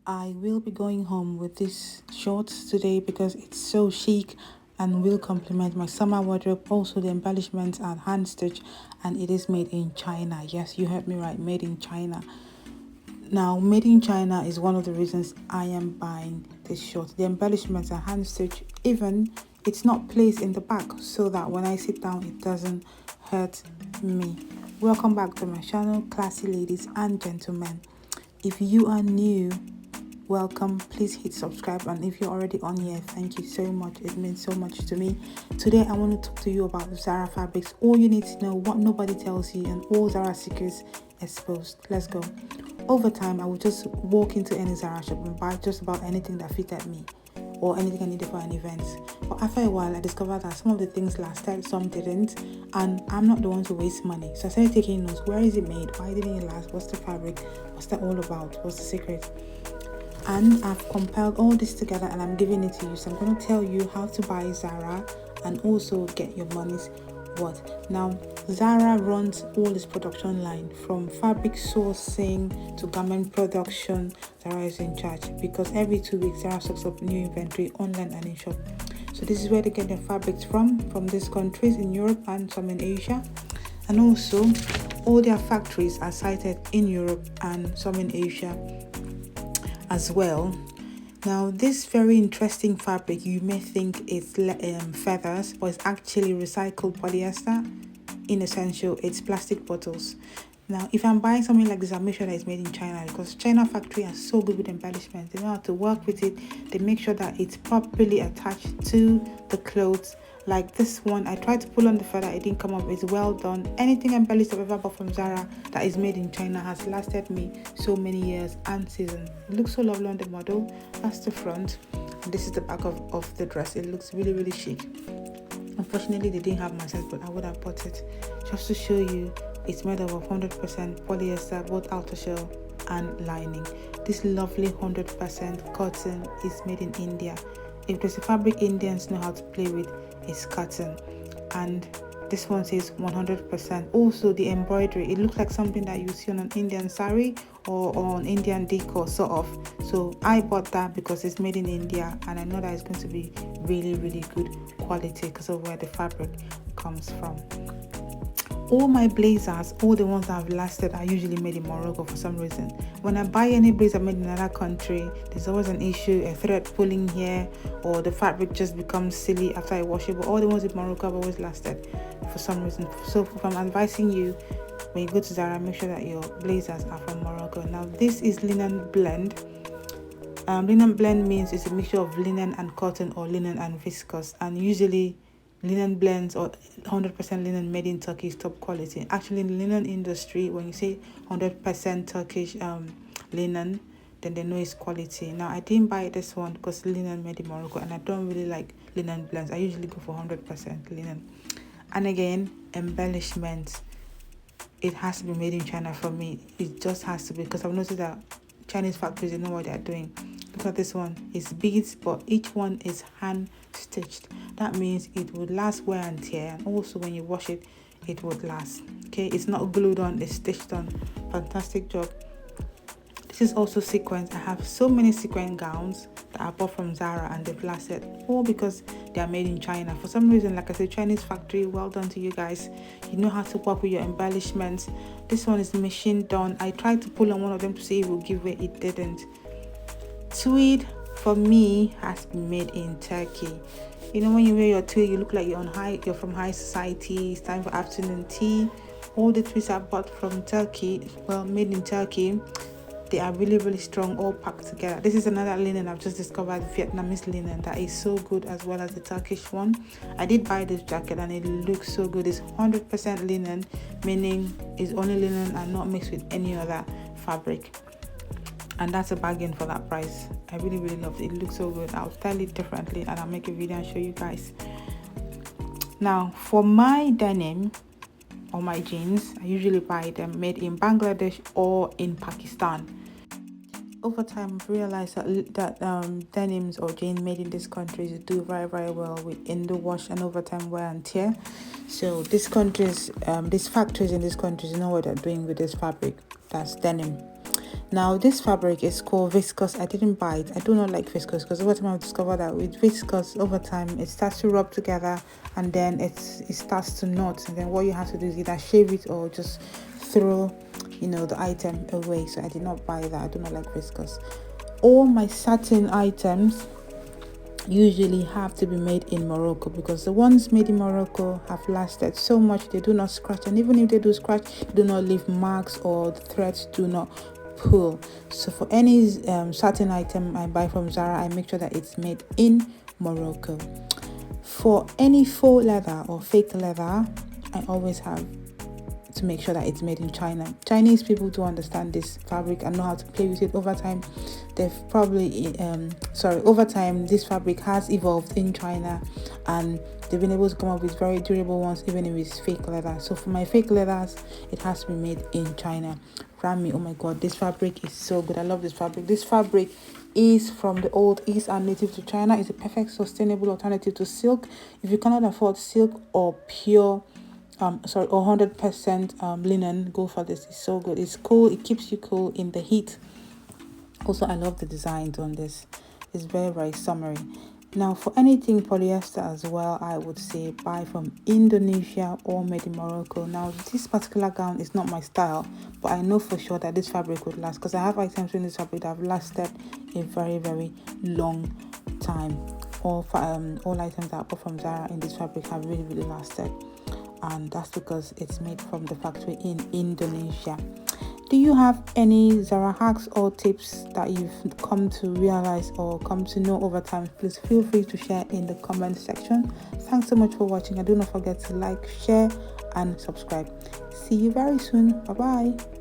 I will be going home with this shorts today because it's so chic and will complement my summer wardrobe. Also, the embellishments are hand stitched and it is made in China. Yes, you heard me right, made in China. Now, made in China is one of the reasons I am buying this short. The embellishments are hand stitched, even it's not placed in the back so that when I sit down it doesn't hurt me. Welcome back to my channel, classy ladies and gentlemen. If you are new, welcome. Please hit subscribe, and if you're already on here, thank you so much. It means so much to me. Today I want to talk to you about Zara fabrics, all you need to know, what nobody tells you, and all Zara secrets exposed. Let's go. Over time, I would just walk into any Zara shop and buy just about anything that fitted me or anything I needed for an event. But after a while, I discovered that some of the things lasted, some didn't, and I'm not the one to waste money. So I started taking notes. Where is it made? Why didn't it last? What's the fabric? What's that all about? What's the secret? And I've compiled all this together and I'm giving it to you. So I'm going to tell you how to buy Zara and also get your money's worth. Now, Zara runs all its production line from fabric sourcing to garment production. Zara is in charge because every 2 weeks Zara stocks up new inventory online and in shop. So this is where they get their fabrics from these countries in Europe and some in Asia. And also all their factories are sited in Europe and some in Asia as well. Now, this very interesting fabric, you may think it's feathers, but it's actually recycled polyester. In essential, it's plastic bottles. Now, if I'm buying something like this, I'll make sure that it's made in China because China factory are so good with embellishments. They know how to work with it. They make sure that it's properly attached to the clothes. Like this one, I tried to pull on the feather, it didn't come up. It's well done. Anything embellished I've ever bought from Zara that is made in China has lasted me so many years and seasons. It looks so lovely on the model. That's the front. This is the back of the dress. It looks really, really chic. Unfortunately, they didn't have my size, but I would have bought it. Just to show you, it's made up of 100% polyester, both outer shell and lining. This lovely 100% cotton is made in India. If there's a fabric Indians know how to play with, it's cotton. And this one says 100%. Also, the embroidery, it looks like something that you see on an Indian sari or on Indian decor sort of. So I bought that because it's made in India and I know that it's going to be really, really good quality because of where the fabric comes from. All my blazers, all the ones that have lasted, are usually made in Morocco for some reason. When I buy any blazer made in another country, there's always an issue, a thread pulling here, or the fabric just becomes silly after I wash it. But all the ones in Morocco have always lasted for some reason. So if I'm advising you, when you go to Zara, make sure that your blazers are from Morocco. Now, this is linen blend. Linen blend means it's a mixture of linen and cotton or linen and viscose, and usually linen blends or 100% linen made in Turkey is top quality. Actually, in the linen industry, when you say 100% Turkish linen, then they know it's quality. Now, I didn't buy this one because linen made in Morocco, and I don't really like linen blends. I usually go for 100% linen. And again, embellishment, it has to be made in China for me. It just has to be, because I've noticed that Chinese factories, they know what they're doing. Look at this one. It's beads, but each one is hand stitched. That means it would last wear and tear, and also when you wash it, it would last. Okay, it's not glued on, it's stitched on. Fantastic job. This is also sequins. I have so many sequin gowns that I bought from Zara and they've lasted, all because they are made in China. For some reason, like I said, Chinese factory, well done to you guys. You know how to work with your embellishments. This one is machine done. I tried to pull on one of them to see if it would give way, it didn't. Tweed for me has been made in Turkey. You know, when you wear your tweed, you look like you're from high society. It's time for afternoon tea. All the tweeds I bought from Turkey, well, made in Turkey. They are really, really strong, all packed together. This is another linen I've just discovered, Vietnamese linen, that is so good, as well as the Turkish one. I did buy this jacket and it looks so good. It's 100% linen, meaning it's only linen and not mixed with any other fabric. And that's a bargain for that price. I really, really loved it. It looks so good. I'll style it differently and I'll make a video and show you guys. Now, for my denim or my jeans, I usually buy them made in Bangladesh or in Pakistan. Over time, I've realized that denims or jeans made in these countries do very, very well with the wash and over time wear and tear. So these countries, these factories in these countries know what they're doing with this fabric. That's denim. Now this fabric is called viscose. I didn't buy it. I do not like viscose because over time I've discovered that with viscose, over time it starts to rub together and then it starts to knot, and then what you have to do is either shave it or just throw the item away. So I did not buy that. I do not like viscose. All my satin items usually have to be made in Morocco because the ones made in Morocco have lasted so much. They do not scratch, and even if they do scratch, they do not leave marks or the threads do not pull. So for any satin item I buy from Zara, I make sure that it's made in Morocco. For any faux leather or fake leather, I always have to make sure that it's made in China. Chinese people do understand this fabric and know how to play with it. Over time this fabric has evolved in China, and they've been able to come up with very durable ones even if it's fake leather. So for my fake leathers, it has to be made in China. Rami, oh my god, this fabric is so good. I love this fabric. This fabric is from the old East and native to China. It's a perfect sustainable alternative to silk. If you cannot afford silk or pure or 100% linen, go for this. It's so good. It's cool. It keeps you cool in the heat. Also, I love the designs on this. It's very, very summery. Now, for anything polyester as well, I would say buy from Indonesia or made in Morocco. Now, this particular gown is not my style, but I know for sure that this fabric would last because I have items in this fabric that have lasted a very, very long time. All items that I bought from Zara in this fabric have really, really lasted. And that's because it's made from the factory in Indonesia. Do you have any Zara hacks or tips that you've come to realize or come to know over time? Please feel free to share in the comment section. Thanks so much for watching, and do not forget to like, share and subscribe. See you very soon. Bye bye.